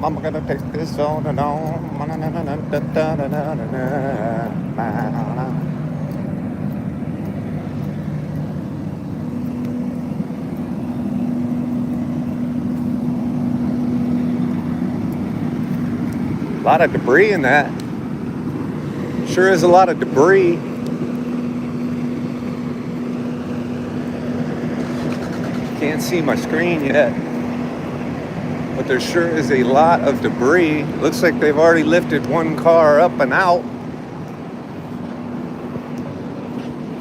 Mama gonna take this on and on. A lot of debris in that. Sure is a lot of debris. Can't see my screen yet, but there sure is a lot of debris. Looks like they've already lifted one car up and out.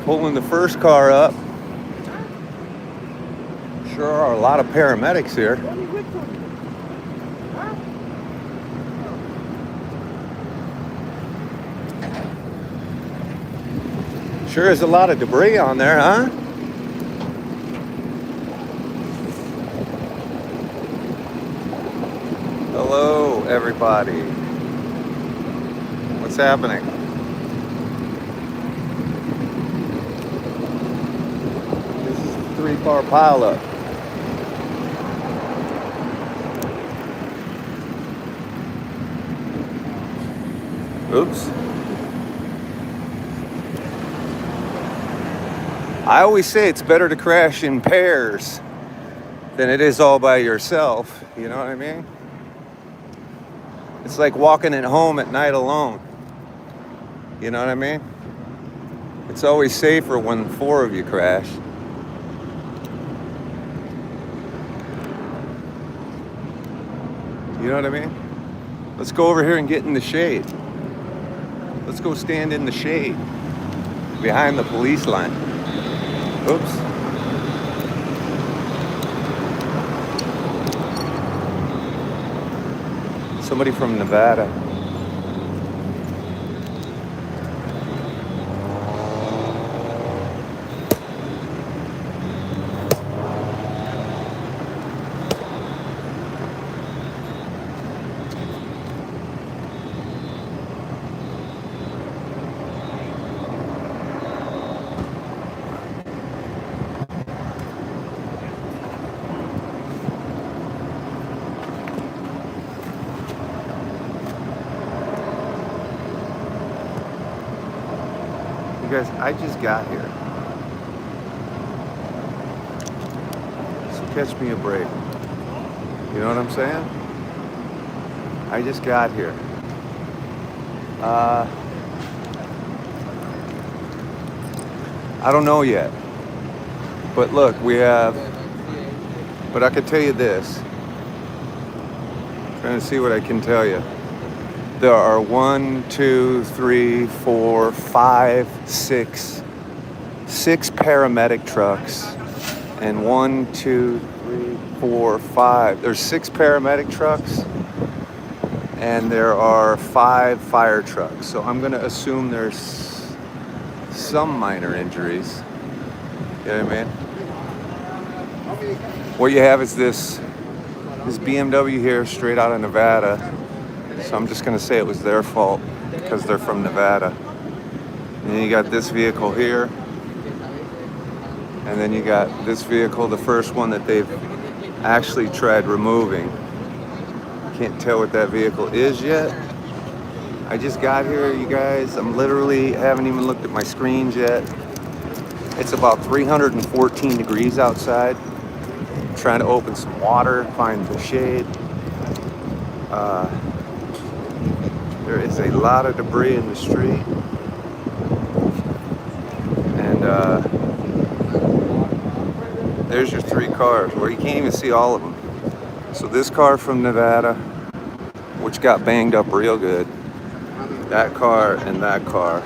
Pulling the first car up. Sure are a lot of paramedics here. Sure is a lot of debris on there, huh? Hello, everybody. What's happening? This is a 3-car pileup. Oops. I always say it's better to crash in pairs than it is all by yourself. You know what I mean? It's like walking at home at night alone. You know what I mean? It's always safer when 4 of you crash. You know what I mean? Let's go over here and get in the shade. Let's go stand in the shade behind the police line. Oops. Somebody from Nevada. You guys, I just got here. So catch me a break. You know what I'm saying? I just got here. I don't know yet. But look, but I could tell you this. Trying to see what I can tell you. There are 1, 2, 3, 4, 5, 6 paramedic trucks, and 1, 2, 3, 4, 5. There's 6 paramedic trucks, and there are 5 fire trucks. So I'm gonna assume there's some minor injuries. You know what I mean? What you have is this BMW here, straight out of Nevada. So I'm just gonna say it was their fault because they're from Nevada. And then you got this vehicle here. And then you got this vehicle, the first one that they've actually tried removing. Can't tell what that vehicle is yet. I just got here, you guys. I haven't even looked at my screens yet. It's about 314 degrees outside. I'm trying to open some water, find the shade. There is a lot of debris in the street. And there's your 3 cars. Well, you can't even see all of them. So this car from Nevada, which got banged up real good. That car and that car.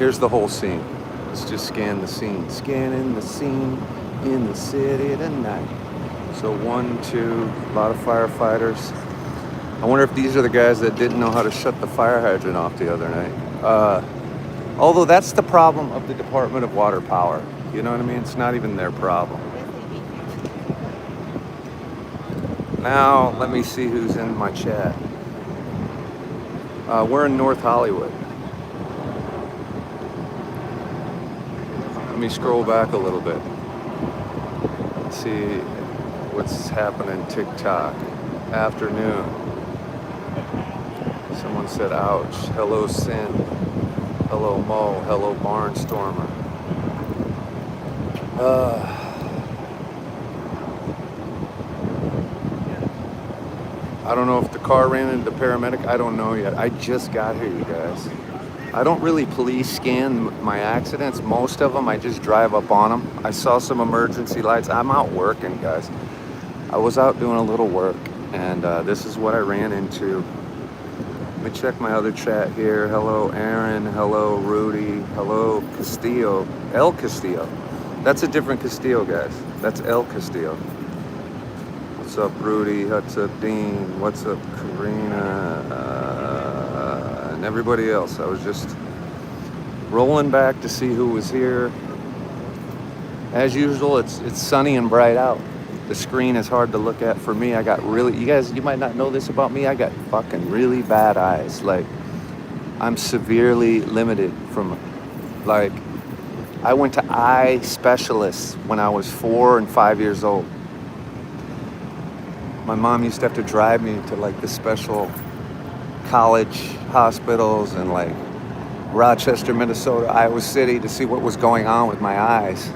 Here's the whole scene. Let's just scan the scene. Scanning the scene in the city tonight. So 1, 2, a lot of firefighters. I wonder if these are the guys that didn't know how to shut the fire hydrant off the other night. Although that's the problem of the Department of Water Power. You know what I mean? It's not even their problem. Now, let me see who's in my chat. We're in North Hollywood. Let me scroll back a little bit. Let's see what's happening TikTok. Afternoon. Someone said, ouch. Hello, Sin. Hello, Mo. Hello, Barnstormer. I don't know if the car ran into the paramedic. I don't know yet. I just got here, you guys. I don't really police scan my accidents. Most of them, I just drive up on them. I saw some emergency lights. I'm out working, guys. I was out doing a little work, and this is what I ran into. Let me check my other chat here. Hello, Aaron. Hello, Rudy. Hello, Castillo. El Castillo. That's a different Castillo, guys. That's El Castillo. What's up, Rudy? What's up, Dean? What's up, Karina? And everybody else. I was just rolling back to see who was here. As usual, it's sunny and bright out. The screen is hard to look at for me. I got really, you guys, you might not know this about me. I got fucking really bad eyes. Like, I'm severely limited from, like, I went to eye specialists when I was 4 and 5 years old. My mom used to have to drive me to like the special college hospitals in like Rochester, Minnesota, Iowa City to see what was going on with my eyes.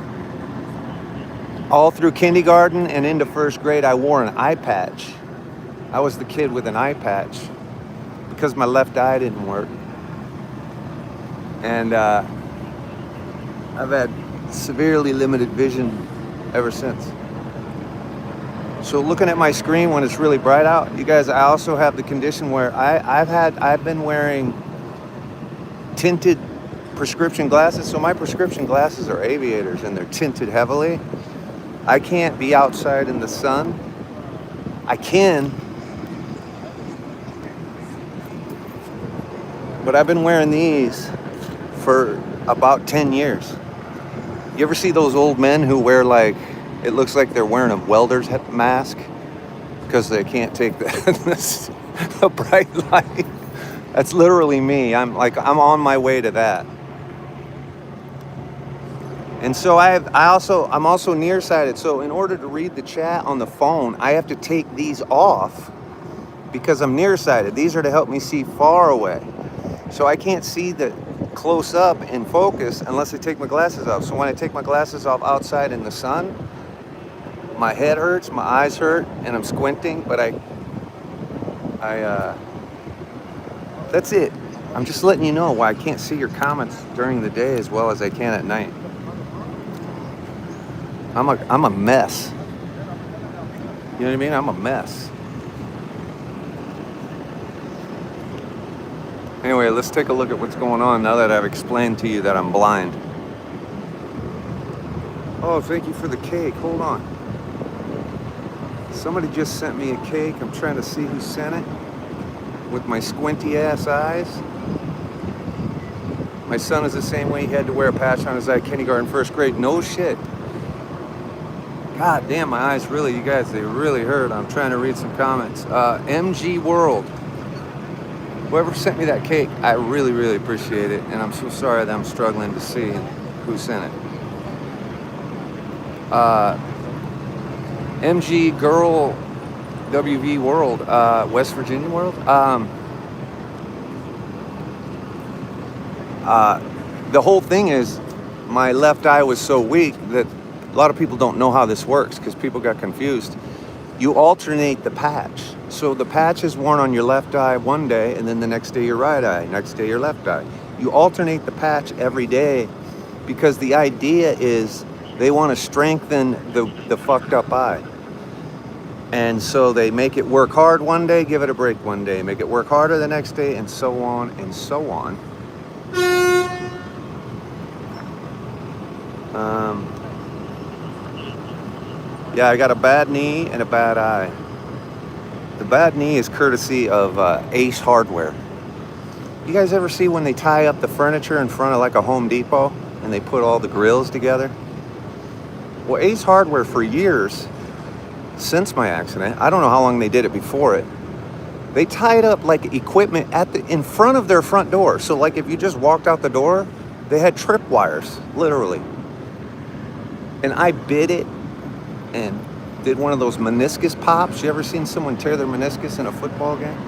All through kindergarten and into first grade, I wore an eye patch. I was the kid with an eye patch because my left eye didn't work. And I've had severely limited vision ever since. So looking at my screen when it's really bright out, you guys, I also have the condition where I've been wearing tinted prescription glasses. So my prescription glasses are aviators and they're tinted heavily. I can't be outside in the sun. I can, but I've been wearing these for about 10 years. You ever see those old men who wear like, it looks like they're wearing a welder's mask because they can't take the bright light? That's literally me. I'm on my way to that. And so I'm also nearsighted. So in order to read the chat on the phone, I have to take these off because I'm nearsighted. These are to help me see far away. So I can't see the close up in focus unless I take my glasses off. So when I take my glasses off outside in the sun, my head hurts, my eyes hurt, and I'm squinting, but that's it. I'm just letting you know why I can't see your comments during the day as well as I can at night. I'm a mess. You know what I mean? I'm a mess. Anyway, let's take a look at what's going on now that I've explained to you that I'm blind. Oh, thank you for the cake. Hold on. Somebody just sent me a cake. I'm trying to see who sent it with my squinty ass eyes. My son is the same way. He had to wear a patch on his eye, kindergarten, first grade. No shit. God damn, my eyes really, you guys, they really hurt. I'm trying to read some comments. MG World. Whoever sent me that cake, I really, really appreciate it. And I'm so sorry that I'm struggling to see who sent it. MG Girl WV World, West Virginia World. The whole thing is my left eye was so weak that a lot of people don't know how this works because people got confused. You alternate the patch. So the patch is worn on your left eye one day, and then the next day your right eye, next day your left eye. You alternate the patch every day because the idea is they want to strengthen the fucked up eye. And so they make it work hard one day, give it a break one day, make it work harder the next day, and so on and so on. Yeah, I got a bad knee and a bad eye. The bad knee is courtesy of Ace Hardware. You guys ever see when they tie up the furniture in front of like a Home Depot and they put all the grills together? Well, Ace Hardware for years, since my accident, I don't know how long they did it before it, they tied up like equipment in front of their front door. So like if you just walked out the door, they had trip wires, literally. And I bit it and did one of those meniscus pops. You ever seen someone tear their meniscus in a football game?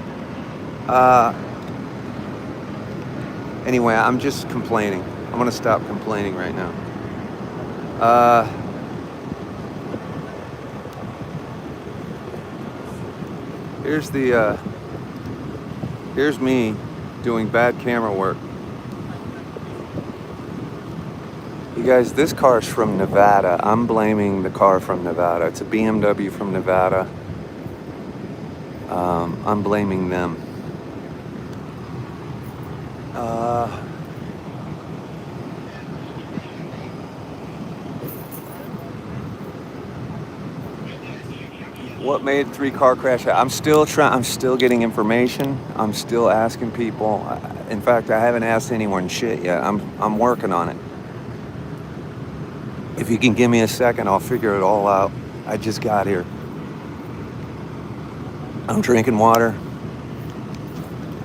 Anyway, I'm just complaining. I'm gonna stop complaining right now. Uh, here's the here's me doing bad camera work. You guys, this car's from Nevada. I'm blaming the car from Nevada. It's a BMW from Nevada. I'm blaming them. What made 3-car crash? I'm still getting information. I'm still asking people. In fact, I haven't asked anyone shit yet. I'm working on it. If you can give me a second, I'll figure it all out. I just got here. I'm drinking water,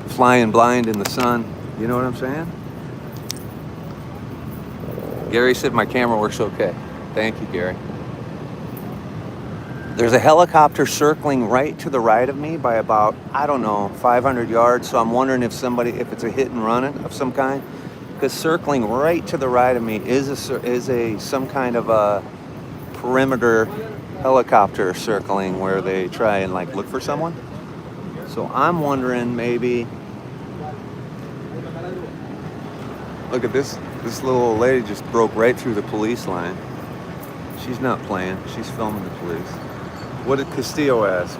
flying blind in the sun. You know what I'm saying? Gary said my camera works okay. Thank you, Gary. There's a helicopter circling right to the right of me by about, I don't know, 500 yards. So I'm wondering if it's a hit and run of some kind. Because circling right to the right of me is some kind of a perimeter helicopter circling where they try and like look for someone. So I'm wondering maybe. Look at this. This little old lady just broke right through the police line. She's not playing. She's filming the police. What did Castillo ask?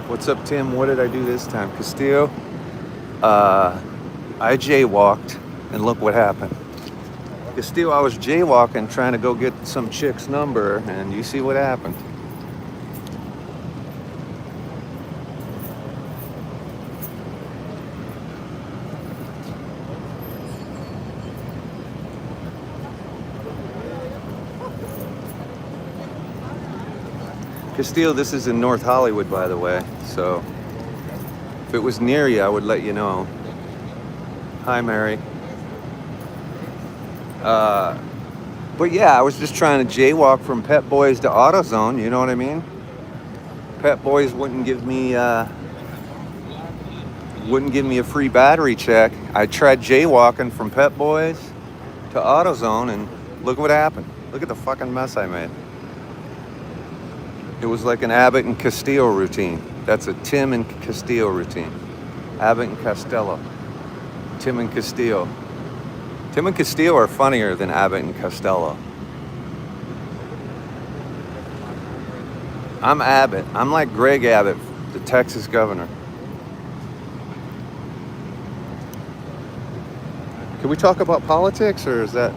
What's up, Tim? What did I do this time? Castillo, I jaywalked, and look what happened. Castillo, I was jaywalking trying to go get some chick's number, and you see what happened. Castillo, this is in North Hollywood, by the way, so if it was near you, I would let you know. Hi, Mary. But yeah, I was just trying to jaywalk from Pet Boys to AutoZone, you know what I mean? Pet Boys wouldn't give me a free battery check. I tried jaywalking from Pet Boys to AutoZone, and look what happened. Look at the fucking mess I made. It was like an Abbott and Castillo routine. That's a Tim and Castillo routine. Abbott and Costello. Tim and Castillo. Tim and Castillo are funnier than Abbott and Costello. I'm Abbott. I'm like Greg Abbott, the Texas governor. Can we talk about politics, or is that...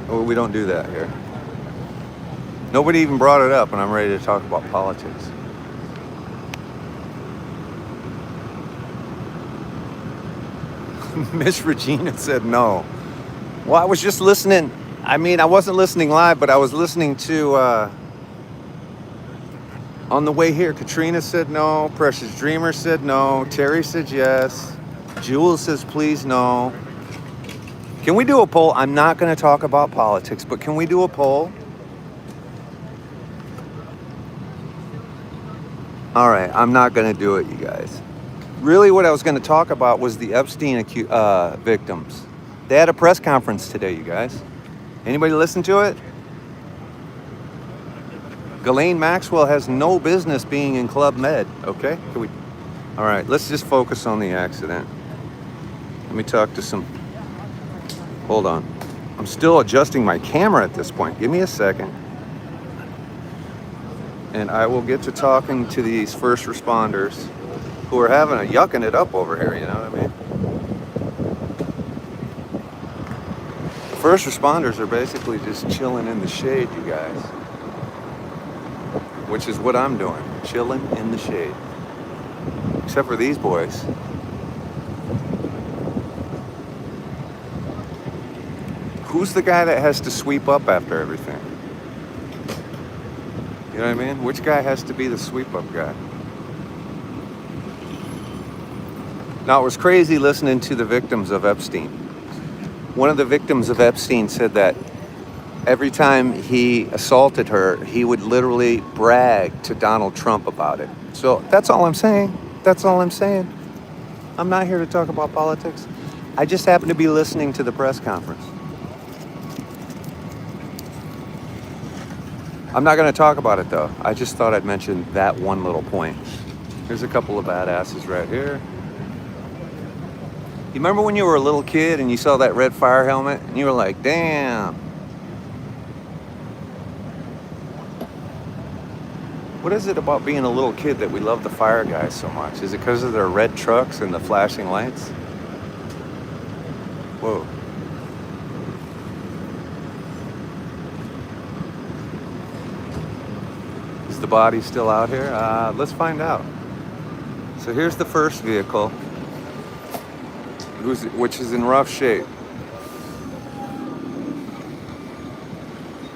Oh, we don't do that here. Nobody even brought it up, and I'm ready to talk about politics. Miss Regina said no. Well, I was just listening. I mean, I wasn't listening live, but I was listening to, on the way here, Katrina said no. Precious Dreamer said no. Terry said yes. Jules says please no. Can we do a poll? I'm not going to talk about politics, but can we do a poll? All right, I'm not going to do it, you guys. Really, what I was going to talk about was the Epstein victims. They had a press conference today, you guys. Anybody listen to it? Ghislaine Maxwell has no business being in Club Med, okay? All right, let's just focus on the accident. Let me talk to some... Hold on. I'm still adjusting my camera at this point. Give me a second. And I will get to talking to these first responders who are yucking it up over here, you know what I mean? The first responders are basically just chilling in the shade, you guys. Which is what I'm doing, chilling in the shade. Except for these boys. Who's the guy that has to sweep up after everything? You know what I mean? Which guy has to be the sweep-up guy? Now, it was crazy listening to the victims of Epstein. One of the victims of Epstein said that every time he assaulted her, he would literally brag to Donald Trump about it. So that's all I'm saying. That's all I'm saying. I'm not here to talk about politics. I just happened to be listening to the press conference. I'm not going to talk about it though. I just thought I'd mention that one little point. Here's a couple of badasses right here. You remember when you were a little kid and you saw that red fire helmet and you were like, damn. What is it about being a little kid that we love the fire guys so much? Is it because of their red trucks and the flashing lights? Whoa. Is the body still out here? Let's find out. So here's the first vehicle, which is in rough shape.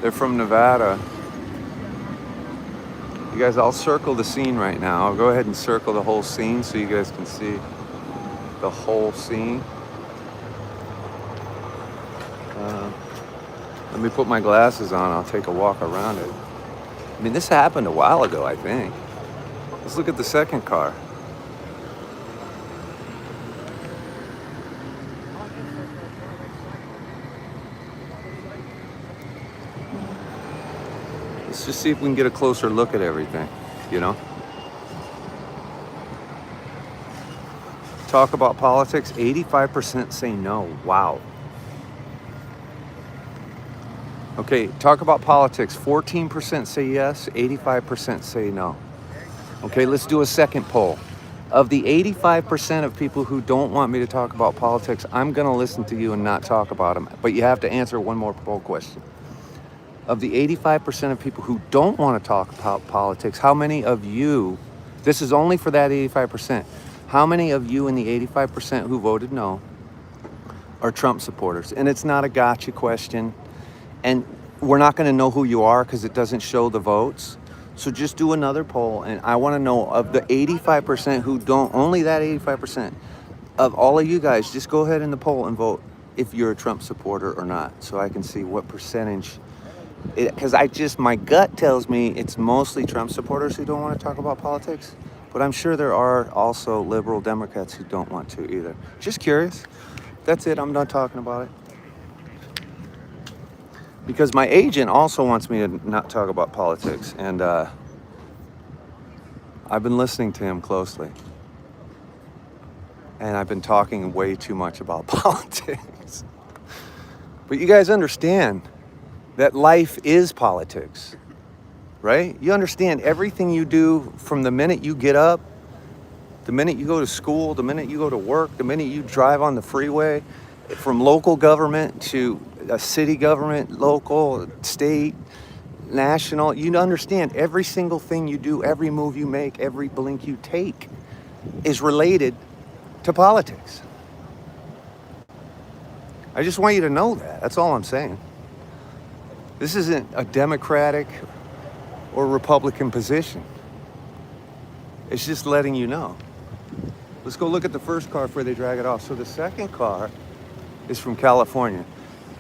They're from Nevada. You guys, I'll circle the scene right now. I'll go ahead and circle the whole scene so you guys can see the whole scene. Let me put my glasses on. I'll take a walk around it. I mean, this happened a while ago, I think. Let's look at the second car. Let's just see if we can get a closer look at everything, you know? Talk about politics, 85% say no. Wow. Okay, talk about politics, 14% say yes, 85% say no. Okay, let's do a second poll. Of the 85% of people who don't want me to talk about politics, I'm gonna listen to you and not talk about them. But you have to answer one more poll question. Of the 85% of people who don't want to talk about politics, how many of you, this is only for that 85%, how many of you in the 85% who voted no are Trump supporters? And it's not a gotcha question. And we're not going to know who you are because it doesn't show the votes. So just do another poll. And I want to know of the 85% who don't, only that 85%, of all of you guys, just go ahead in the poll and vote if you're a Trump supporter or not. So I can see what percentage. Because my gut tells me it's mostly Trump supporters who don't want to talk about politics. But I'm sure there are also liberal Democrats who don't want to either. Just curious. That's it. I'm done talking about it. Because my agent also wants me to not talk about politics. And I've been listening to him closely. And I've been talking way too much about politics. But you guys understand that life is politics, right? You understand everything you do from the minute you get up, the minute you go to school, the minute you go to work, the minute you drive on the freeway, from local government to a city government, local, state, national. You understand every single thing you do, every move you make, every blink you take is related to politics. I just want you to know that. That's all I'm saying. This isn't a Democratic or Republican position. It's just letting you know. Let's go look at the first car before they drag it off. So the second car is from California.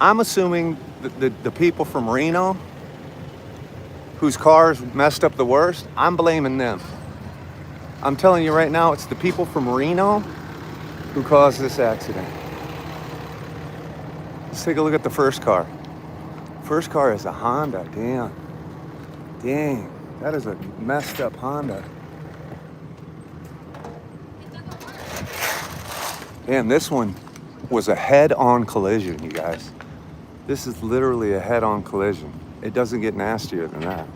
I'm assuming the people from Reno whose cars messed up the worst, I'm blaming them. I'm telling you right now, it's the people from Reno who caused this accident. Let's take a look at the first car. First car is a Honda, dang, that is a messed up Honda. Damn, this one was a head-on collision, you guys. This is literally a head-on collision. It doesn't get nastier than that.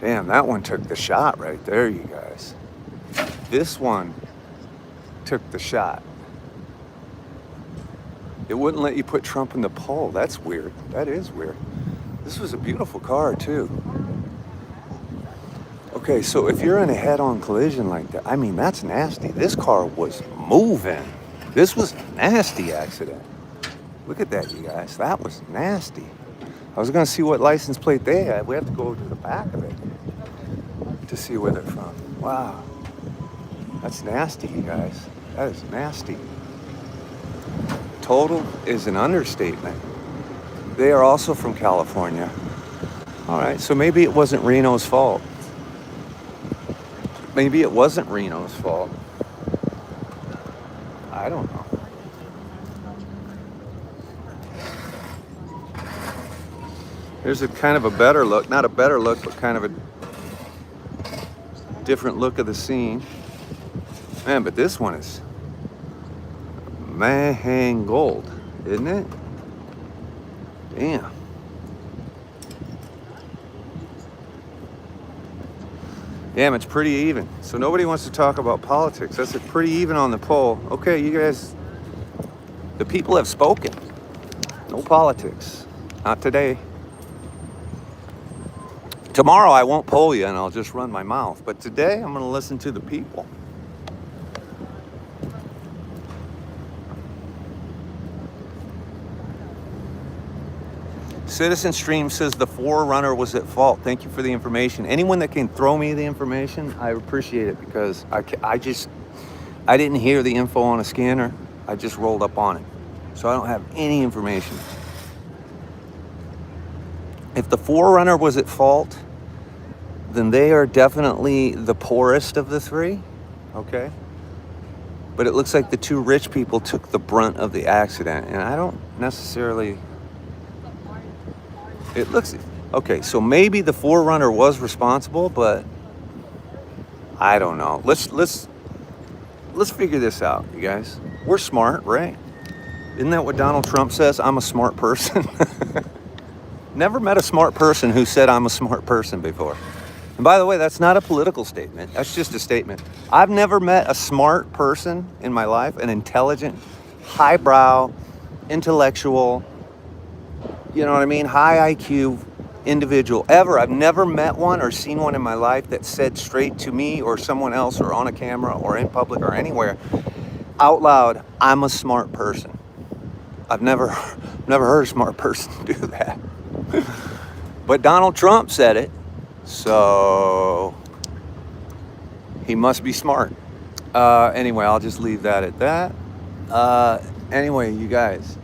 Damn, that one took the shot right there, you guys. This one took the shot. It wouldn't let you put Trump in the poll. That's weird. That is weird. This was a beautiful car, too. Okay, so if you're in a head-on collision like that, I mean, that's nasty. This car was moving. This was a nasty accident. Look at that, you guys. That was nasty. I was going to see what license plate they had. We have to go to the back of it to see where they're from. Wow. That's nasty, you guys. That is nasty. Total is an understatement. They are also from California. All right, so maybe it wasn't Reno's fault. Maybe it wasn't Reno's fault. I don't know. Here's a kind of a better look. Not a better look, but kind of a different look of the scene. Man, but this one is Mahang gold, isn't it? Damn. Damn, it's pretty even. So nobody wants to talk about politics. That's pretty even on the poll. Okay, you guys, the people have spoken. No politics. Not today. Tomorrow I won't poll you and I'll just run my mouth. But today I'm going to listen to the people. Citizen Stream says the Forerunner was at fault. Thank you for the information. Anyone that can throw me the information, I appreciate it, because I didn't hear the info on a scanner. I just rolled up on it. So I don't have any information. If the Forerunner was at fault, then they are definitely the poorest of the three, okay? But it looks like the two rich people took the brunt of the accident, and I don't necessarily... It looks... Okay, so maybe the Forerunner was responsible, but I don't know. Let's figure this out, you guys. We're smart, right? Isn't that what Donald Trump says? I'm a smart person. Never met a smart person who said I'm a smart person before. And by the way, that's not a political statement. That's just a statement. I've never met a smart person in my life, an intelligent, highbrow, intellectual, you know what I mean, high IQ individual ever. I've never met one or seen one in my life that said straight to me or someone else or on a camera or in public or anywhere out loud, I'm a smart person. I've never heard a smart person do that. But Donald Trump said it, so he must be smart. Anyway, I'll just leave that at that. Anyway, you guys,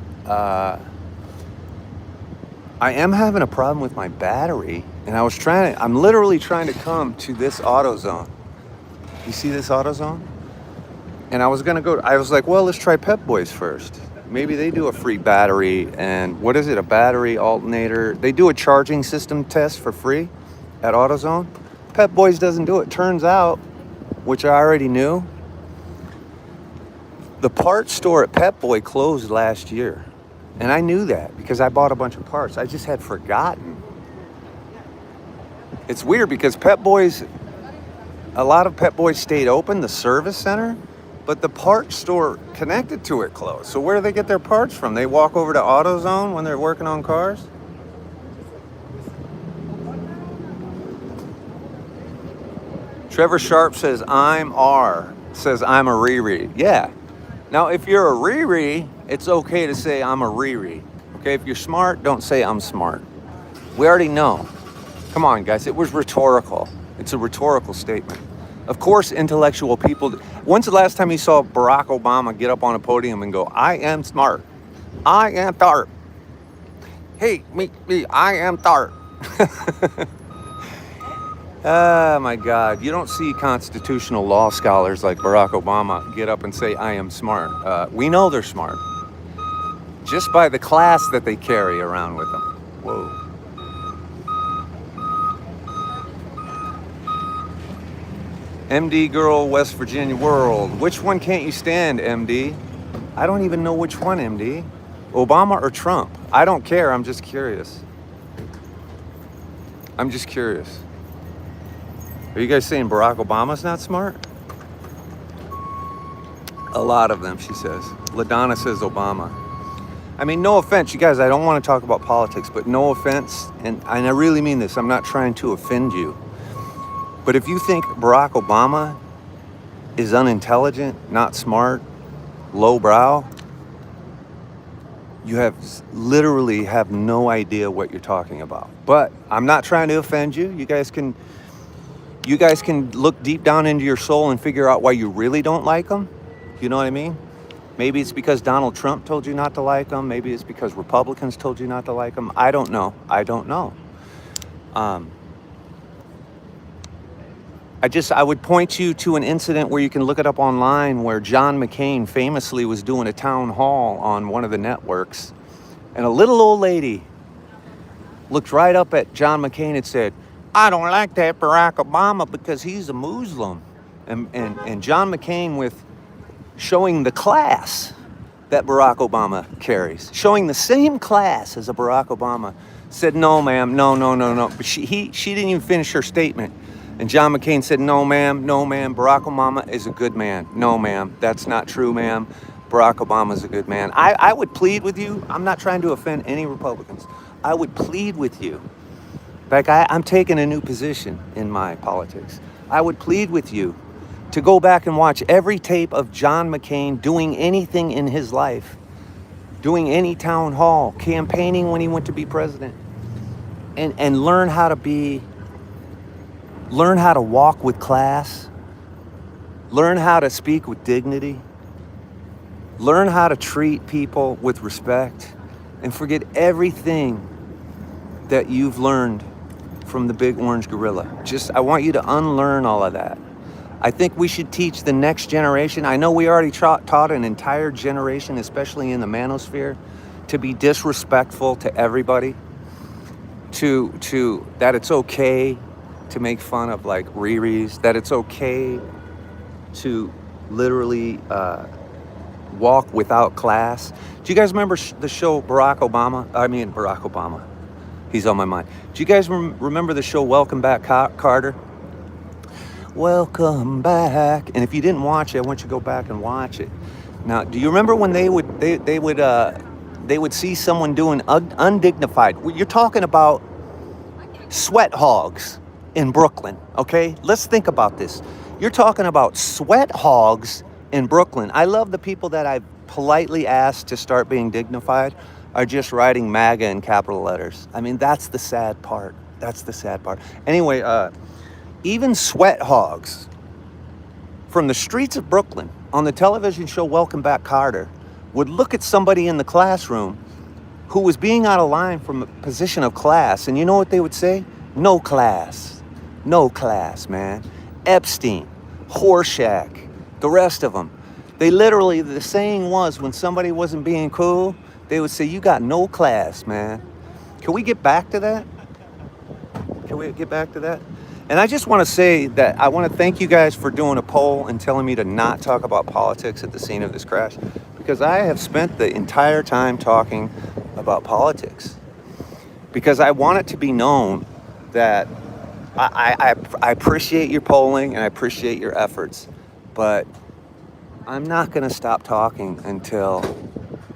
I am having a problem with my battery, and I'm literally trying to come to this AutoZone. You see this AutoZone? And I was like, well, let's try Pep Boys first. Maybe they do a free battery and what is it? A battery alternator. They do a charging system test for free at AutoZone. Pep Boys doesn't do it. Turns out, which I already knew, the parts store at Pep Boy closed last year. And I knew that because I bought a bunch of parts. I just had forgotten. It's weird because a lot of Pep Boys stayed open, the service center, but the parts store connected to it closed. So where do they get their parts from? They walk over to AutoZone when they're working on cars? Trevor Sharp says, I'm a Riri. Yeah. Now, if you're a Riri, it's okay to say I'm a Riri. Okay, if you're smart, don't say I'm smart. We already know. Come on, guys, it was rhetorical. It's a rhetorical statement. Of course, intellectual people... When's the last time you saw Barack Obama get up on a podium and go, I am smart. I am smart. Hey, me, I am smart. Oh, my God. You don't see constitutional law scholars like Barack Obama get up and say, I am smart. We know they're smart. Just by the class that they carry around with them. Whoa. MD Girl, West Virginia World. Which one can't you stand, MD? I don't even know which one, MD. Obama or Trump? I don't care. I'm just curious. I'm just curious. Are you guys saying Barack Obama's not smart? A lot of them, she says. LaDonna says Obama. I mean, no offense, you guys, I don't want to talk about politics, but no offense, and I really mean this, I'm not trying to offend you. But if you think Barack Obama is unintelligent, not smart, lowbrow, you literally have no idea what you're talking about. But I'm not trying to offend you. You guys can look deep down into your soul and figure out why you really don't like him. You know what I mean? Maybe it's because Donald Trump told you not to like him. Maybe it's because Republicans told you not to like him. I don't know. I would point you to an incident where you can look it up online where John McCain famously was doing a town hall on one of the networks. And a little old lady looked right up at John McCain and said, "I don't like that Barack Obama because he's a Muslim." And John McCain, with showing the class that Barack Obama carries, showing the same class as a Barack Obama, said, "No, ma'am, no. But she didn't even finish her statement. And John McCain said, no, ma'am, Barack Obama is a good man. No, ma'am, that's not true, ma'am. Barack Obama is a good man." I would plead with you. I'm not trying to offend any Republicans. I would plead with you. Like, I'm taking a new position in my politics. I would plead with you to go back and watch every tape of John McCain doing anything in his life, doing any town hall, campaigning when he went to be president, and learn how to walk with class, learn how to speak with dignity, learn how to treat people with respect, and forget everything that you've learned from the big orange gorilla. I want you to unlearn all of that. I think we should teach the next generation. I know we already taught an entire generation, especially in the manosphere, to be disrespectful to everybody, to that it's okay to make fun of like Riri's, that it's okay to literally walk without class. Do you guys remember the show Barack Obama? He's on my mind. Do you guys remember the show Welcome Back, Carter? Welcome back. And if you didn't watch it, I want you to go back and watch it. Now, do you remember when they would see someone doing undignified? You're talking about sweat hogs in Brooklyn, okay? Let's think about this. You're talking about sweat hogs in Brooklyn. I love the people that I've politely asked to start being dignified are just writing MAGA in capital letters. I mean, that's the sad part. Anyway, even sweat hogs from the streets of Brooklyn on the television show Welcome Back, Carter would look at somebody in the classroom who was being out of line from a position of class, and you know what they would say? No class, man. Epstein, Horshack, the rest of them. They literally, the saying was, when somebody wasn't being cool, they would say, "You got no class, man." Can we get back to that? And I just want to say that I want to thank you guys for doing a poll and telling me to not talk about politics at the scene of this crash, because I have spent the entire time talking about politics, because I want it to be known that I appreciate your polling and I appreciate your efforts, but I'm not going to stop talking until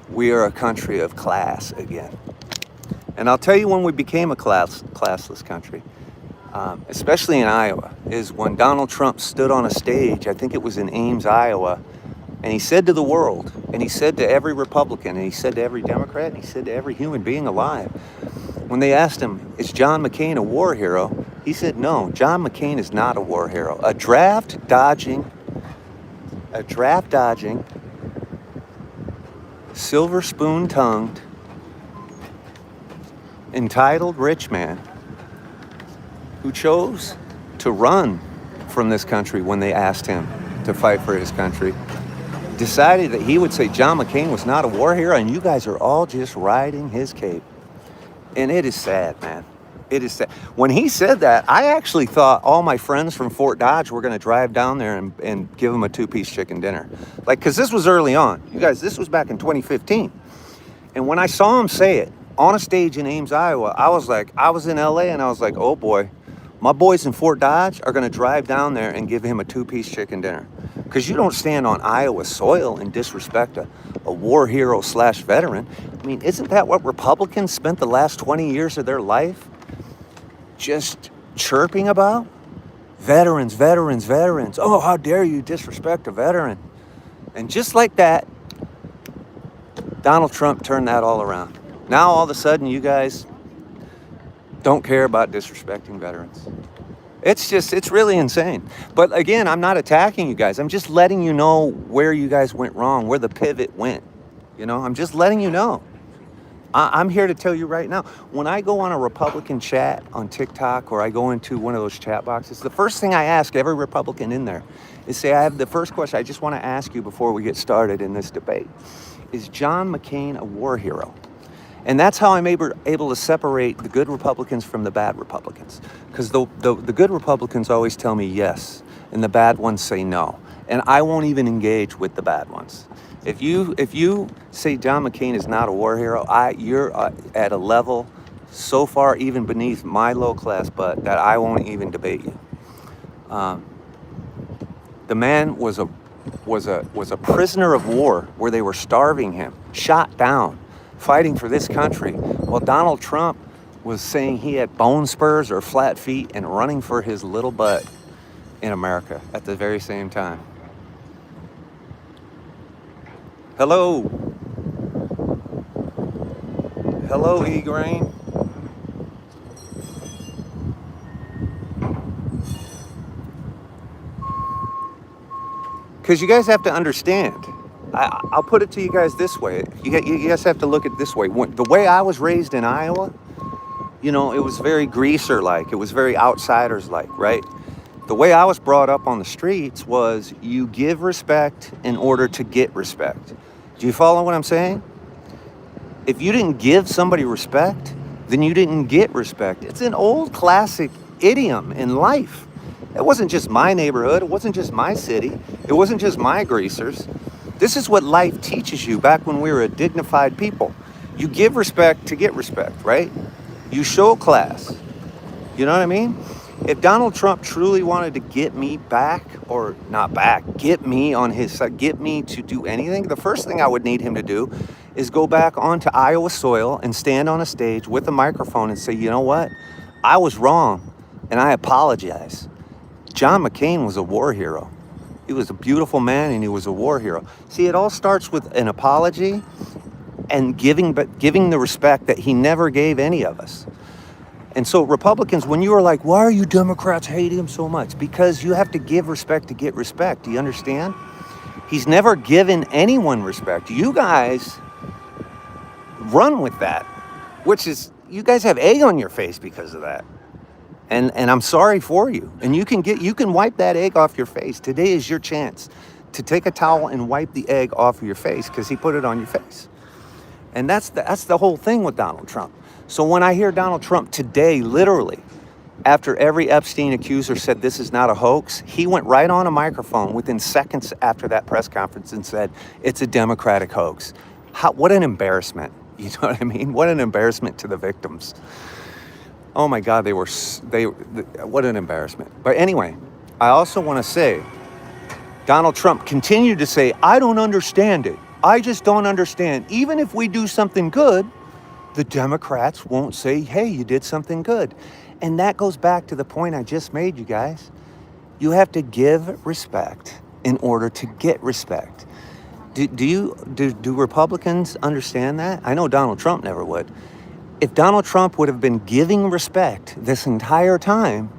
we are a country of class again. And I'll tell you when we became a classless country, especially in Iowa, is when Donald Trump stood on a stage, I think it was in Ames, Iowa, and he said to the world, and he said to every Republican, and he said to every Democrat, and he said to every human being alive, when they asked him, "Is John McCain a war hero?" He said, "No, John McCain is not a war hero. A draft dodging, silver spoon-tongued, entitled rich man who chose to run from this country when they asked him to fight for his country, decided that he would say John McCain was not a war hero, and you guys are all just riding his cape." And it is sad, man. It is sad. When he said that, I actually thought all my friends from Fort Dodge were going to drive down there and give him a 2-piece chicken dinner. Like, because this was early on. You guys, this was back in 2015. And when I saw him say it on a stage in Ames, Iowa, I was in LA and I was like, oh boy, my boys in Fort Dodge are going to drive down there and give him a 2-piece chicken dinner. Because you don't stand on Iowa soil and disrespect a war hero / veteran. I mean, isn't that what Republicans spent the last 20 years of their life just chirping about? Veterans. Oh, how dare you disrespect a veteran? And just like that, Donald Trump turned that all around. Now all of a sudden you guys don't care about disrespecting veterans. It's really insane. But again, I'm not attacking you guys. I'm just letting you know where you guys went wrong, where the pivot went. You know, I'm just letting you know. I'm here to tell you right now, when I go on a Republican chat on TikTok or I go into one of those chat boxes, the first thing I ask every Republican in there is say, I have the first question I just want to ask you before we get started in this debate. Is John McCain a war hero? And that's how I'm able to separate the good Republicans from the bad Republicans. Because the good Republicans always tell me yes, and the bad ones say no. And I won't even engage with the bad ones. If you say John McCain is not a war hero, you're at a level so far even beneath my low class butt that I won't even debate you. The man was a prisoner of war where they were starving him, shot down, fighting for this country, while Donald Trump was saying he had bone spurs or flat feet and running for his little butt in America at the very same time. Hello. Hello, E-Grain. Because you guys have to understand. I'll put it to you guys this way. You guys have to look at it this way. The way I was raised in Iowa, it was very greaser-like. It was very outsiders-like, right? The way I was brought up on the streets was you give respect in order to get respect. Do you follow what I'm saying? If you didn't give somebody respect, then you didn't get respect. It's an old classic idiom in life. It wasn't just my neighborhood. It wasn't just my city. It wasn't just my greasers. This is what life teaches you back when we were a dignified people. You give respect to get respect, right? You show class. You know what I mean? If Donald Trump truly wanted to get me back, or not back, get me on his side, get me to do anything, the first thing I would need him to do is go back onto Iowa soil and stand on a stage with a microphone and say, you know what? I was wrong, and I apologize. John McCain was a war hero. He was a beautiful man, and he was a war hero. See, it all starts with an apology and giving the respect that he never gave any of us. And so Republicans, when you are like, why are you Democrats hating him so much? Because you have to give respect to get respect. Do you understand? He's never given anyone respect. You guys run with that, which is, you guys have egg on your face because of that. And I'm sorry for you. And you can wipe that egg off your face. Today is your chance to take a towel and wipe the egg off of your face because he put it on your face. And that's the whole thing with Donald Trump. So when I hear Donald Trump today, literally, after every Epstein accuser said this is not a hoax, he went right on a microphone within seconds after that press conference and said it's a Democratic hoax. What an embarrassment. You know what I mean? What an embarrassment to the victims. Oh my God, what an embarrassment. But anyway, I also want to say, Donald Trump continued to say, I don't understand it. I just don't understand. Even if we do something good, the Democrats won't say, hey, you did something good. And that goes back to the point I just made, you guys. You have to give respect in order to get respect. Do Republicans understand that? I know Donald Trump never would. If Donald Trump would have been giving respect this entire time,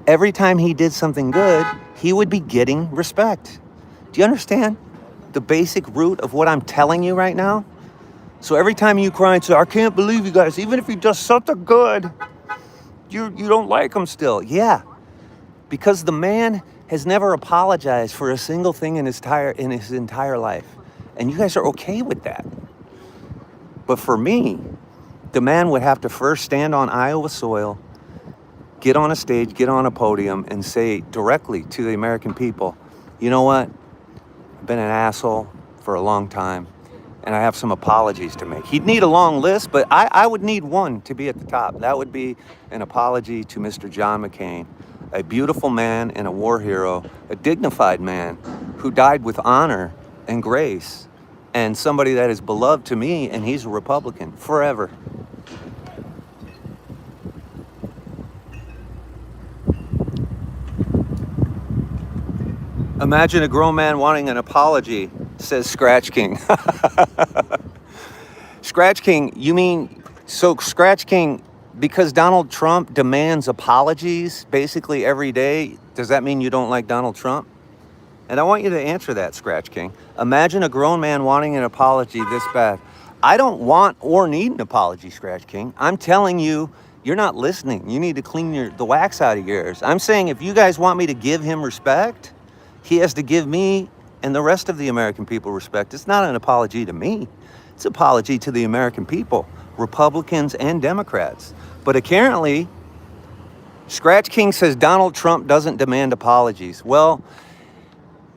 every time he did something good, he would be getting respect. Do you understand the basic root of what I'm telling you right now? So every time you cry and say, I can't believe you guys, even if he does something good, you don't like him still. Yeah, because the man has never apologized for a single thing in his entire life. And you guys are okay with that. But for me, the man would have to first stand on Iowa soil, get on a stage, get on a podium, and say directly to the American people, you know what? I've been an asshole for a long time, and I have some apologies to make. He'd need a long list, but I would need one to be at the top. That would be an apology to Mr. John McCain, a beautiful man and a war hero, a dignified man who died with honor and grace, and somebody that is beloved to me, and he's a Republican forever. Imagine a grown man wanting an apology, says Scratch King. Scratch King, you mean, so Scratch King, because Donald Trump demands apologies basically every day, does that mean you don't like Donald Trump? And I want you to answer that, Scratch King. Imagine a grown man wanting an apology this bad. I don't want or need an apology, Scratch King. I'm telling you, you're not listening. You need to clean the wax out of your ears. I'm saying if you guys want me to give him respect, he has to give me and the rest of the American people respect. It's not an apology to me. It's an apology to the American people, Republicans and Democrats. But apparently, Scratch King says Donald Trump doesn't demand apologies. Well,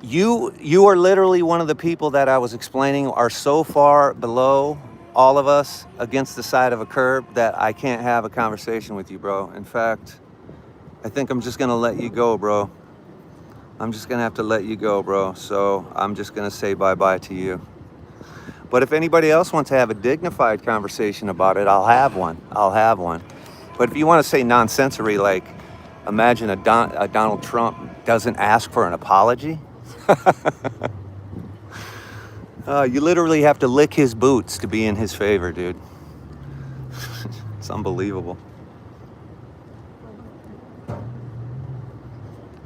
you are literally one of the people that I was explaining are so far below all of us against the side of a curb that I can't have a conversation with you, bro. In fact, I think I'm just gonna let you go, bro. I'm just gonna have to let you go, bro. So I'm just gonna say bye-bye to you. But if anybody else wants to have a dignified conversation about it, I'll have one. But if you want to say nonsensory, like imagine a Donald Trump doesn't ask for an apology, you literally have to lick his boots to be in his favor, dude. It's unbelievable.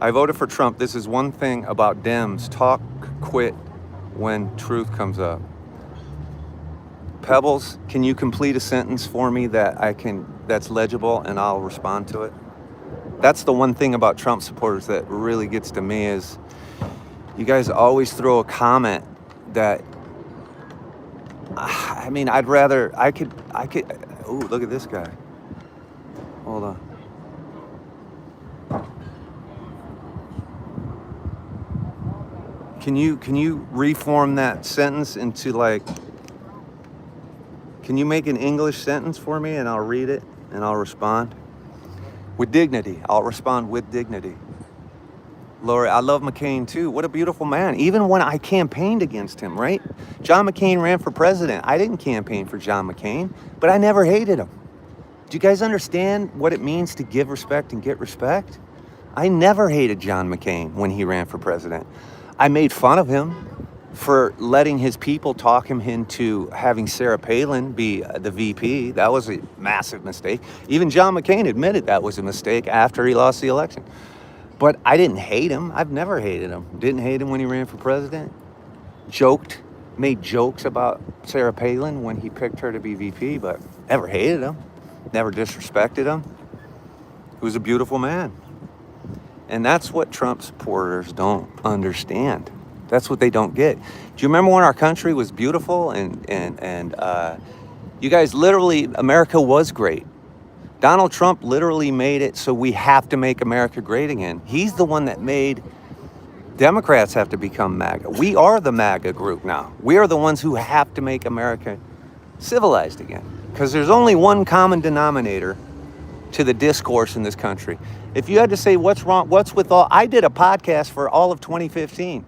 I voted for Trump. This is one thing about Dems. Talk, quit when truth comes up. Pebbles, can you complete a sentence for me that's legible and I'll respond to it? That's the one thing about Trump supporters that really gets to me is you guys always throw a comment that, I mean, I could, ooh, look at this guy. Hold on. Can you reform that sentence into like, can you make an English sentence for me and I'll read it and I'll respond? With dignity. I'll respond with dignity. Lori, I love McCain too. What a beautiful man. Even when I campaigned against him, right? John McCain ran for president. I didn't campaign for John McCain, but I never hated him. Do you guys understand what it means to give respect and get respect? I never hated John McCain when he ran for president. I made fun of him for letting his people talk him into having Sarah Palin be the VP. That was a massive mistake. Even John McCain admitted that was a mistake after he lost the election. But I didn't hate him. I've never hated him. Didn't hate him when he ran for president. Made jokes about Sarah Palin when he picked her to be VP, but never hated him. Never disrespected him. He was a beautiful man. And that's what Trump supporters don't understand. That's what they don't get. Do you remember when our country was beautiful and you guys literally, America was great. Donald Trump literally made it so we have to make America great again. He's the one that made Democrats have to become MAGA. We are the MAGA group now. We are the ones who have to make America civilized again. Because there's only one common denominator to the discourse in this country. If you had to say what's wrong, what's with all, I did a podcast for all of 2015.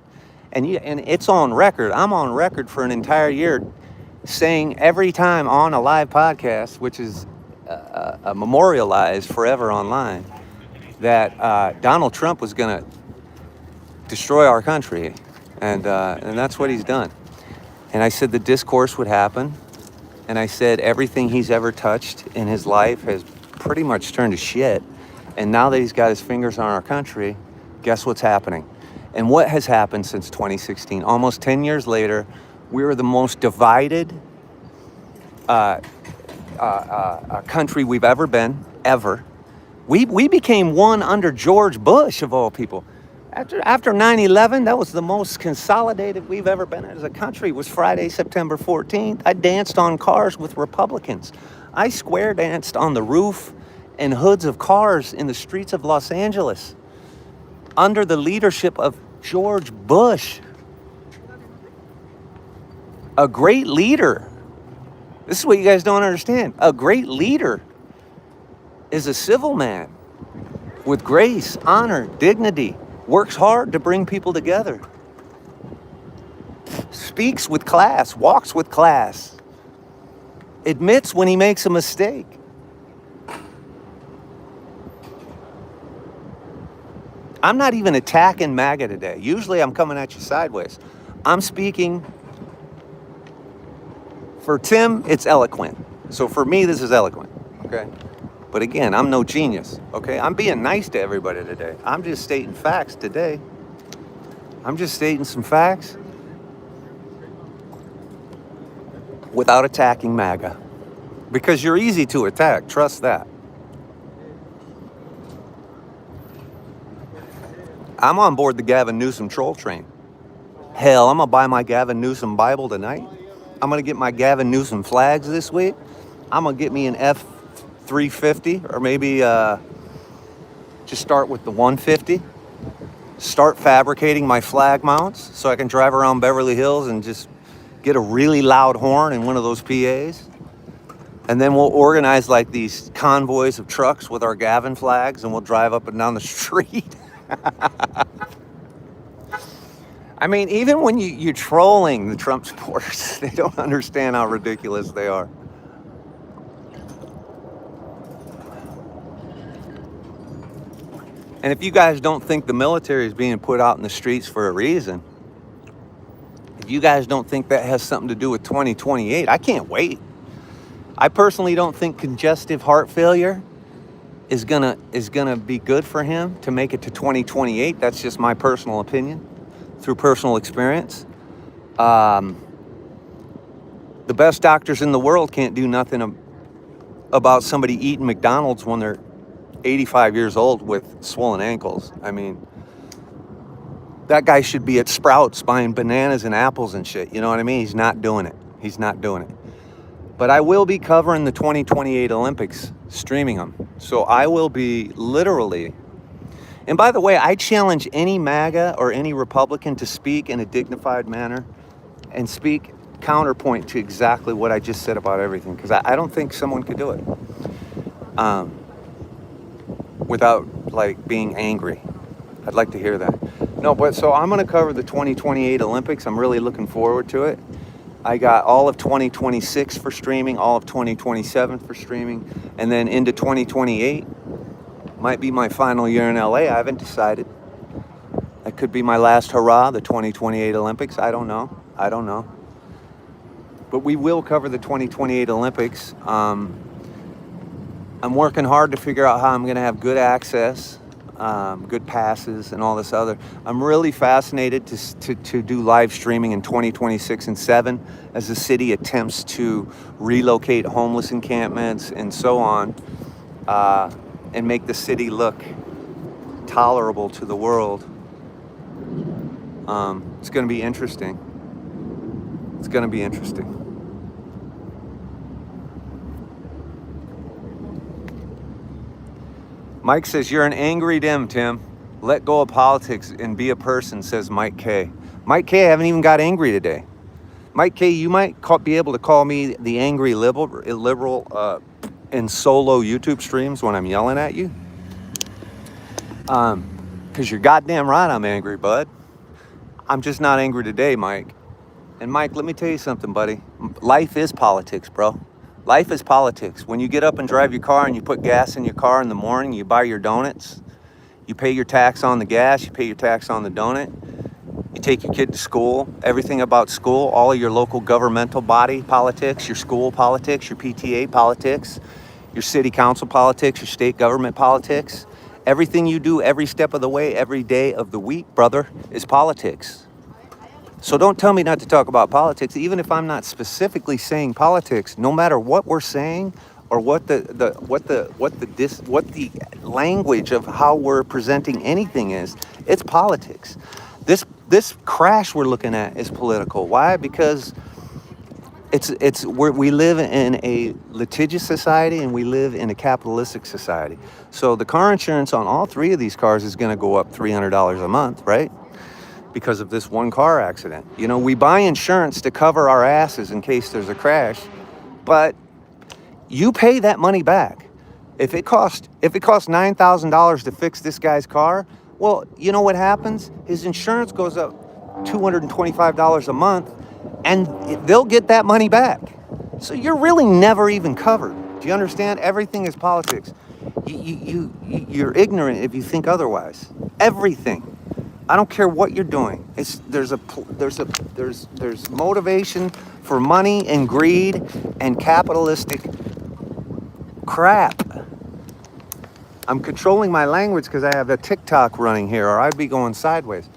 And it's on record. I'm on record for an entire year saying every time on a live podcast, which is memorialized forever online, that Donald Trump was going to destroy our country. And that's what he's done. And I said the discourse would happen. And I said everything he's ever touched in his life has pretty much turned to shit. And now that he's got his fingers on our country, guess what's happening? And what has happened since 2016? Almost 10 years later, we are the most divided country we've ever been, ever. We became one under George Bush, of all people. After 9/11, that was the most consolidated we've ever been as a country. It was Friday, September 14th. I danced on cars with Republicans. I square danced on the roof and hoods of cars in the streets of Los Angeles under the leadership of George Bush. A great leader. This is what you guys don't understand. A great leader is a civil man with grace, honor, dignity, works hard to bring people together, speaks with class, walks with class, admits when he makes a mistake. I'm not even attacking MAGA today. Usually I'm coming at you sideways. I'm speaking. For Tim, it's eloquent. So for me, this is eloquent, okay? But again, I'm no genius, okay? I'm being nice to everybody today. I'm just stating facts today. I'm just stating some facts. without attacking MAGA. Because you're easy to attack, trust that. I'm on board the Gavin Newsom troll train. Hell, I'm gonna buy my Gavin Newsom Bible tonight. I'm gonna get my Gavin Newsom flags this week. I'm gonna get me an F350, or maybe just start with the 150. Start fabricating my flag mounts so I can drive around Beverly Hills and just get a really loud horn in one of those PAs. And then we'll organize like these convoys of trucks with our Gavin flags, and we'll drive up and down the street. I mean, even when you're trolling the Trump supporters, they don't understand how ridiculous they are. And if you guys don't think the military is being put out in the streets for a reason, if you guys don't think that has something to do with 2028, I can't wait. I personally don't think congestive heart failure is gonna be good for him to make it to 2028. That's just my personal opinion through personal experience. The best doctors in the world can't do nothing about somebody eating McDonald's when they're 85 years old with swollen ankles. I mean, that guy should be at Sprouts buying bananas and apples and shit. You know what I mean? He's not doing it. He's not doing it. But I will be covering the 2028 Olympics, streaming them. So I will be literally, and by the way, I challenge any MAGA or any Republican to speak in a dignified manner and speak counterpoint to exactly what I just said about everything, because I don't think someone could do it without like being angry. I'd like to hear that. No, but so I'm going to cover the 2028 Olympics. I'm really looking forward to it. I got all of 2026 for streaming, all of 2027 for streaming, and then into 2028. Might be my final year in LA. I haven't decided. That could be my last hurrah, the 2028 Olympics. I don't know. But we will cover the 2028 Olympics. I'm working hard to figure out how I'm going to have good access, good passes, and all this other. I'm really fascinated to do live streaming in 2026 and 7 as the city attempts to relocate homeless encampments and so on, and make the city look tolerable to the world. It's going to be interesting. It's going to be interesting. Mike says, you're an angry Dem, Tim. Let go of politics and be a person, says Mike K. Mike K, I haven't even got angry today. Mike K, you might be able to call me the angry liberal in solo YouTube streams when I'm yelling at you. Because you're goddamn right I'm angry, bud. I'm just not angry today, Mike. And Mike, let me tell you something, buddy. Life is politics, bro. Life is politics. When you get up and drive your car and you put gas in your car in the morning, you buy your donuts, you pay your tax on the gas, you pay your tax on the donut, you take your kid to school, everything about school, all of your local governmental body politics, your school politics, your PTA politics, your city council politics, your state government politics, everything you do every step of the way, every day of the week, brother, is politics. So don't tell me not to talk about politics, even if I'm not specifically saying politics. No matter what we're saying or what the language of how we're presenting anything is, it's politics. This crash we're looking at is political. Why? Because we live in a litigious society and we live in a capitalistic society. So the car insurance on all three of these cars is going to go up $300 a month, right? Because of this one car accident. You know, we buy insurance to cover our asses in case there's a crash, but you pay that money back. If it costs $9,000 to fix this guy's car, well, you know what happens? His insurance goes up $225 a month, and they'll get that money back. So you're really never even covered. Do you understand? Everything is politics. You're ignorant if you think otherwise. Everything. I don't care what you're doing. There's motivation for money and greed and capitalistic crap. I'm controlling my language because I have a TikTok running here, or I'd be going sideways.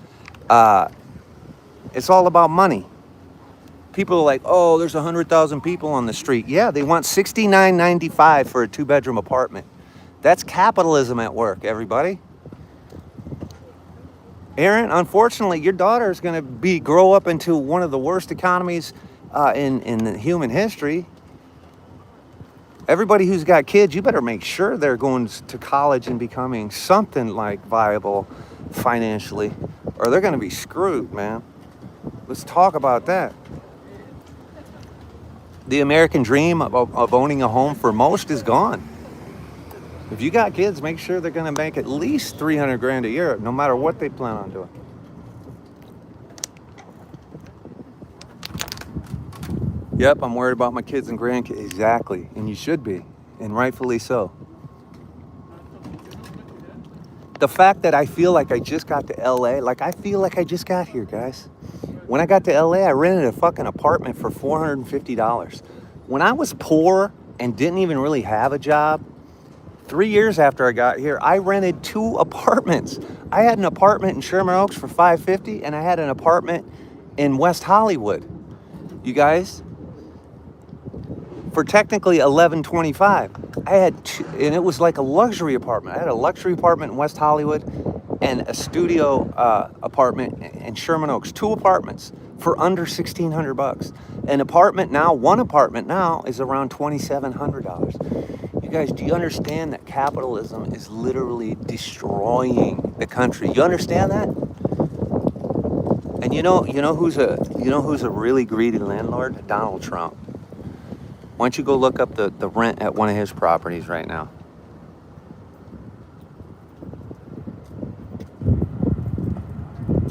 It's all about money. People are like, oh, there's 100,000 people on the street. Yeah, they want $69.95 for a 2-bedroom apartment. That's capitalism at work, everybody. Aaron, unfortunately, your daughter is going to grow up into one of the worst economies in human history. Everybody who's got kids, you better make sure they're going to college and becoming something like viable financially, or they're going to be screwed, man. Let's talk about that. The American dream of owning a home for most is gone. If you got kids, make sure they're going to make at least 300 grand a year, no matter what they plan on doing. Yep, I'm worried about my kids and grandkids. Exactly, and you should be, and rightfully so. The fact that I feel like I just got to LA, like I feel like I just got here, guys. When I got to LA, I rented a fucking apartment for $450. When I was poor and didn't even really have a job, 3 years after I got here, I rented 2 apartments. I had an apartment in Sherman Oaks for $550, and I had an apartment in West Hollywood. You guys, for technically $11.25. I had and it was like a luxury apartment. I had a luxury apartment in West Hollywood and a studio apartment in Sherman Oaks. 2 apartments for under $1,600. One apartment now is around $2,700. You guys, do you understand that capitalism is literally destroying the country? You understand that? And you know who's a really greedy landlord? Donald Trump. Why don't you go look up the rent at one of his properties right now?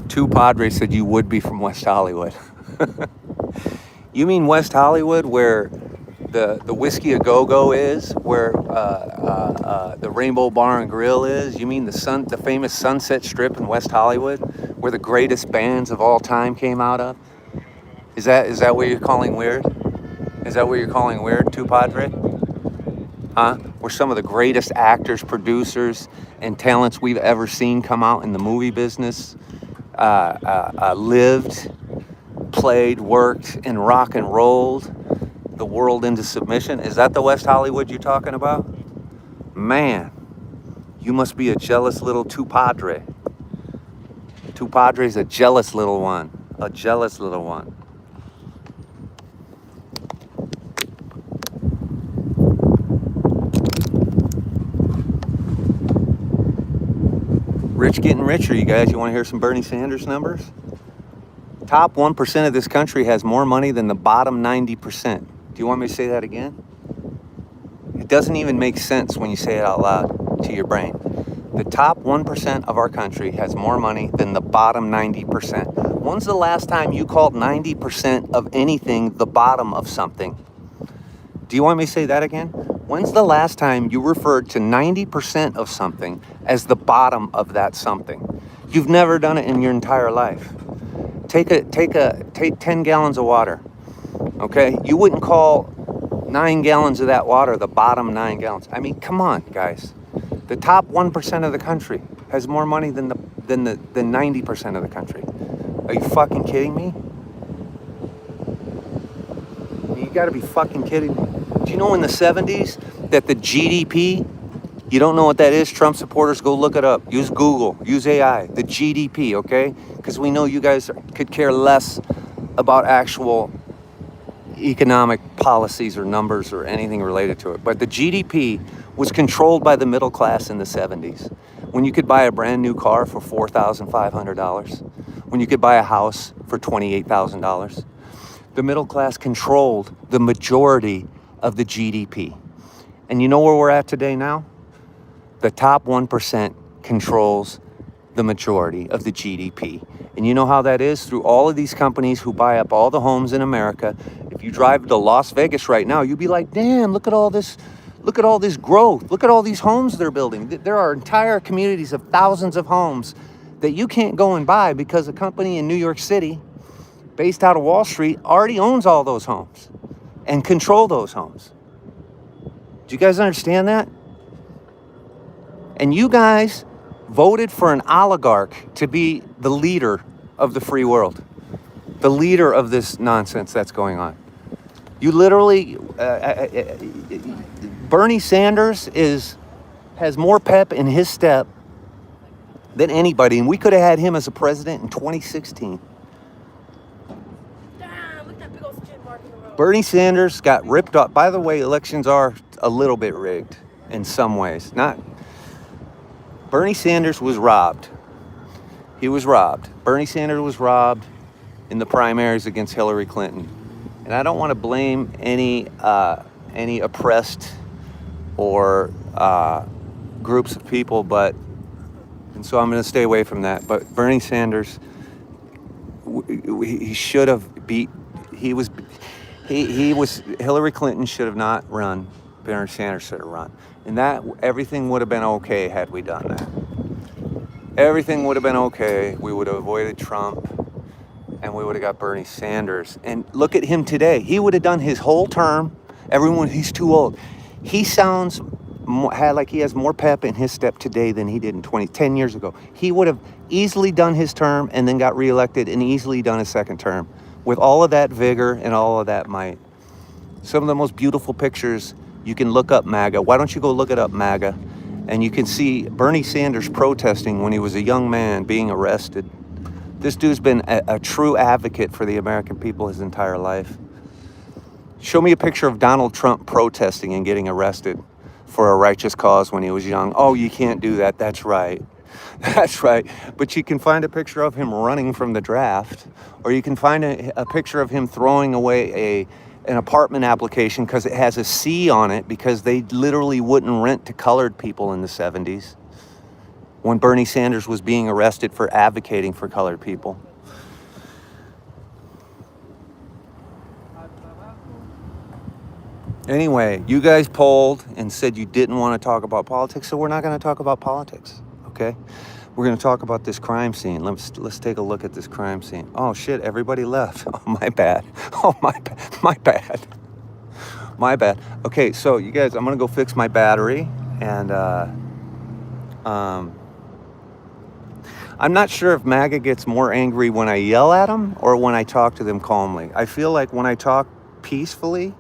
Two Padres said you would be from West Hollywood. You mean West Hollywood, where the Whiskey A Go-Go is, where the Rainbow Bar and Grill is? You mean the famous Sunset Strip in West Hollywood, where the greatest bands of all time came out of? Is that what you're calling weird? Is that what you're calling weird, Two Padre? Huh? Where some of the greatest actors, producers, and talents we've ever seen come out in the movie business lived, played, worked, and rock and rolled the world into submission. Is that the West Hollywood you're talking about? Man, you must be a jealous little Two Padre. Two Padre's a jealous little one. A jealous little one. Rich getting richer, you guys. You want to hear some Bernie Sanders numbers? Top 1% of this country has more money than the bottom 90%. Do you want me to say that again? It doesn't even make sense when you say it out loud to your brain. The top 1% of our country has more money than the bottom 90%. When's the last time you called 90% of anything the bottom of something? Do you want me to say that again? When's the last time you referred to 90% of something as the bottom of that something? You've never done it in your entire life. Take 10 gallons of water, okay? You wouldn't call 9 gallons of that water the bottom 9 gallons. I mean, come on, guys. The top 1% of the country has more money than 90% of the country. Are you fucking kidding me? You gotta be fucking kidding me. Do you know in the 70s that the GDP, you don't know what that is? Trump supporters, go look it up. Use Google, use AI, the GDP, okay? Because we know you guys could care less about actual economic policies or numbers or anything related to it. But the GDP was controlled by the middle class in the 70s. When you could buy a brand new car for $4,500, when you could buy a house for $28,000, the middle class controlled the majority of the GDP. And you know where we're at today now? The top 1% controls the majority of the GDP. And you know how that is? Through all of these companies who buy up all the homes in America. If you drive to Las Vegas right now, you'll be like, damn, look at all this growth. Look at all these homes they're building. There are entire communities of thousands of homes that you can't go and buy because a company in New York City, based out of Wall Street, already owns all those homes and control those homes. Do you guys understand that? And you guys voted for an oligarch to be the leader of the free world. the leader of this nonsense that's going on. You literally, Bernie Sanders has more pep in his step than anybody, and we could have had him as a president in 2016. Damn, look at that big old skid mark in the road. Bernie Sanders got ripped off. By the way, elections are a little bit rigged in some ways. Bernie Sanders was robbed. He was robbed. Bernie Sanders was robbed in the primaries against Hillary Clinton. And I don't want to blame any oppressed or groups of people, and so I'm going to stay away from that. But Bernie Sanders, he should have beat. He was. Hillary Clinton should have not run. Bernie Sanders should have run, and that everything would have been okay had we done that. Everything would have been okay. We would have avoided Trump, and we would have got Bernie Sanders. And look at him today. He would have done his whole term. He's too old. He sounds like he has more pep in his step today than he did in 10 years ago. He would have easily done his term and then got reelected and easily done his second term with all of that vigor and all of that might. Some of the most beautiful pictures, you can look up MAGA. Why don't you go look it up, MAGA? And you can see Bernie Sanders protesting when he was a young man being arrested. This dude's been a true advocate for the American people his entire life. Show me a picture of Donald Trump protesting and getting arrested for a righteous cause when he was young. Oh, you can't do that. That's right. That's right. But you can find a picture of him running from the draft, or you can find a picture of him throwing away an apartment application because it has a C on it because they literally wouldn't rent to colored people in the 70s when Bernie Sanders was being arrested for advocating for colored people. Anyway, you guys polled and said you didn't want to talk about politics, so we're not going to talk about politics, okay? We're going to talk about this crime scene. Let's take a look at this crime scene. Oh, shit, everybody left. Oh, my bad. Oh, my bad. My bad. Okay, so you guys, I'm going to go fix my battery, and I'm not sure if MAGA gets more angry when I yell at them or when I talk to them calmly. I feel like when I talk peacefully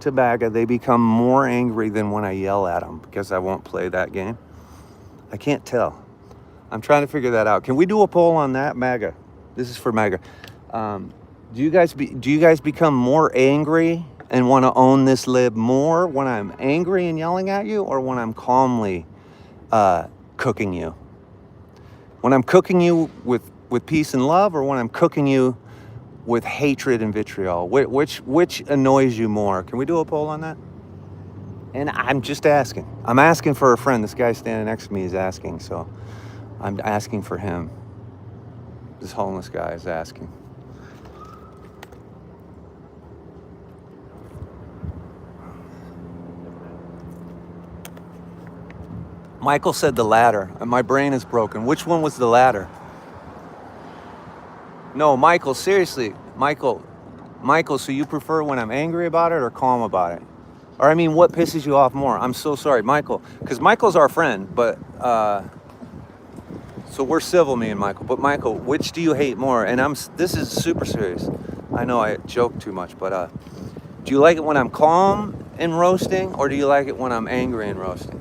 to MAGA, they become more angry than when I yell at them because I won't play that game. I can't tell. I'm trying to figure that out. Can we do a poll on that, MAGA? This is for MAGA. Do you guys become more angry and want to own this lib more when I'm angry and yelling at you, or when I'm calmly cooking you? When I'm cooking you with peace and love, or when I'm cooking you with hatred and vitriol? Which annoys you more? Can we do a poll on that? And I'm just asking. I'm asking for a friend. This guy standing next to me is asking, so I'm asking for him. This homeless guy is asking. Michael said the latter, and my brain is broken. Which one was the latter? No, Michael, seriously. Michael, so you prefer when I'm angry about it or calm about it? Or I mean, what pisses you off more? I'm so sorry, Michael, because Michael's our friend, but, so we're civil, me and Michael. But Michael, which do you hate more? And this is super serious. I know I joke too much, but do you like it when I'm calm and roasting, or do you like it when I'm angry and roasting?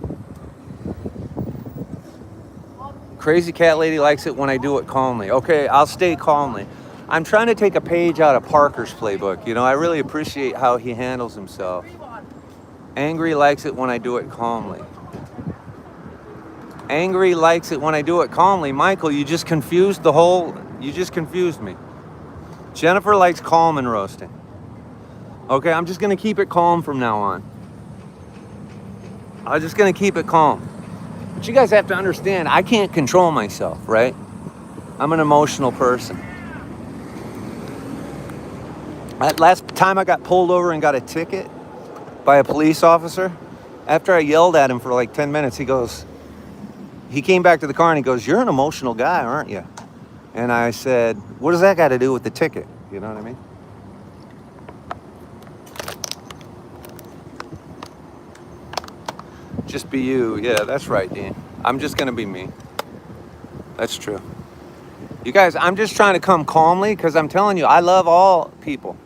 Crazy Cat Lady likes it when I do it calmly. Okay, I'll stay calmly. I'm trying to take a page out of Parker's playbook. You know, I really appreciate how he handles himself. Angry likes it when I do it calmly. Angry likes it when I do it calmly. Michael, you just confused me. Jennifer likes calm and roasting. Okay, I'm just going to keep it calm from now on. I'm just going to keep it calm. But you guys have to understand, I can't control myself, right? I'm an emotional person. Last time I got pulled over and got a ticket by a police officer, after I yelled at him for like 10 minutes, he came back to the car and he goes, "You're an emotional guy, aren't you?" And I said, "What does that got to do with the ticket?" You know what I mean? Just be you. Yeah, that's right, Dean. I'm just going to be me. That's true. You guys, I'm just trying to come calmly because I'm telling you, I love all people.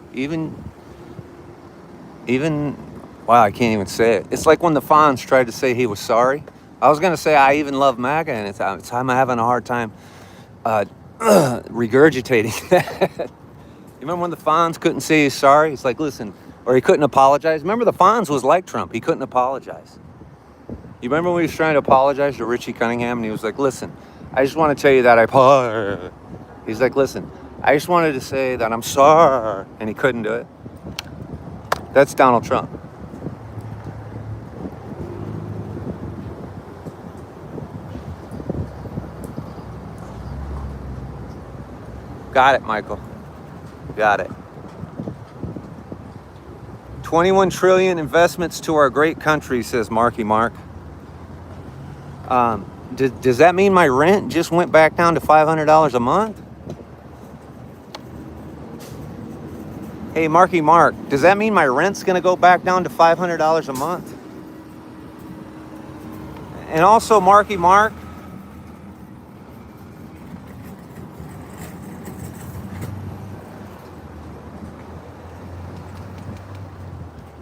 Wow, I can't even say it. It's like when the Fonz tried to say he was sorry. I was going to say I even love MAGA, and I'm having a hard time regurgitating that. You remember when the Fonz couldn't say he's sorry? He's like, listen, or he couldn't apologize. Remember, the Fonz was like Trump. He couldn't apologize. You remember when he was trying to apologize to Richie Cunningham, and he was like, listen, I just want to tell you that I apologize. He's like, listen, I just wanted to say that I'm sorry, and he couldn't do it. That's Donald Trump. Got it, Michael. Got it. 21 trillion investments to our great country, says Marky Mark. Does that mean my rent just went back down to $500 a month? Hey, Marky Mark, does that mean my rent's going to go back down to $500 a month? And also, Marky Mark,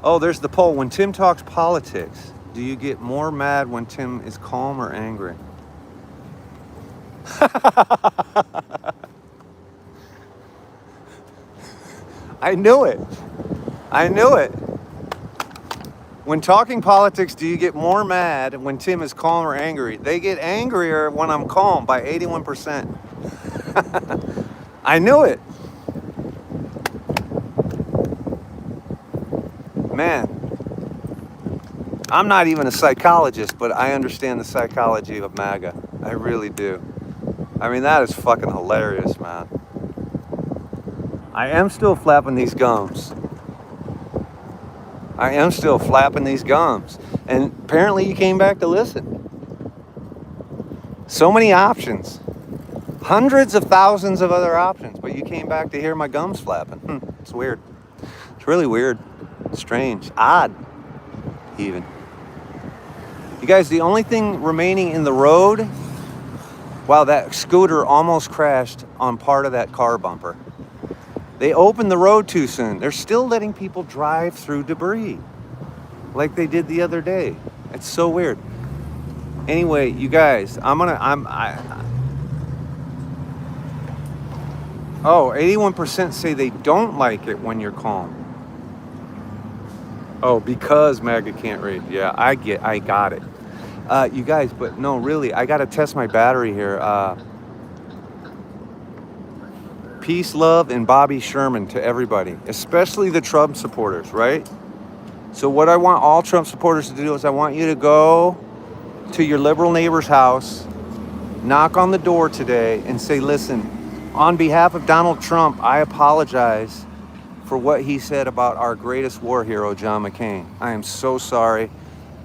oh, there's the poll. When Tim talks politics, do you get more mad when Tim is calm or angry? I knew it. I knew it. When talking politics, do you get more mad when Tim is calm or angry? They get angrier when I'm calm by 81%. I knew it. Man, I'm not even a psychologist, but I understand the psychology of MAGA. I really do. I mean, that is fucking hilarious, man. I am still flapping these gums. I am still flapping these gums. And apparently you came back to listen. So many options. Hundreds of thousands of other options, but you came back to hear my gums flapping. It's weird. It's really weird. Strange. Odd, even. You guys, the only thing remaining in the road, wow, that scooter almost crashed on part of that car bumper. They opened the road too soon. They're still letting people drive through debris like they did the other day. It's so weird. Anyway, you guys, 81% say they don't like it when you're calm. Oh, because MAGA can't read. Yeah, I got it. You guys, but no, really, I got to test my battery here. Peace, love, and Bobby Sherman to everybody, especially the Trump supporters, right? So what I want all Trump supporters to do is I want you to go to your liberal neighbor's house, knock on the door today, and say, listen, on behalf of Donald Trump, I apologize for what he said about our greatest war hero, John McCain. I am so sorry.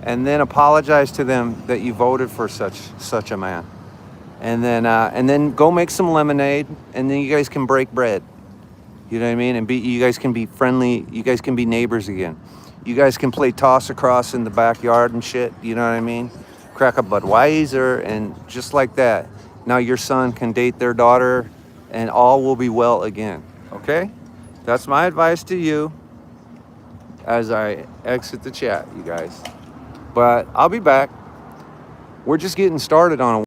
And then apologize to them that you voted for such a man. And then go make some lemonade, and then you guys can break bread. You know what I mean? And you guys can be friendly. You guys can be neighbors again. You guys can play toss across in the backyard and shit. You know what I mean? Crack a Budweiser, and just like that, now your son can date their daughter, and all will be well again. Okay? That's my advice to you as I exit the chat, you guys. But I'll be back. We're just getting started on a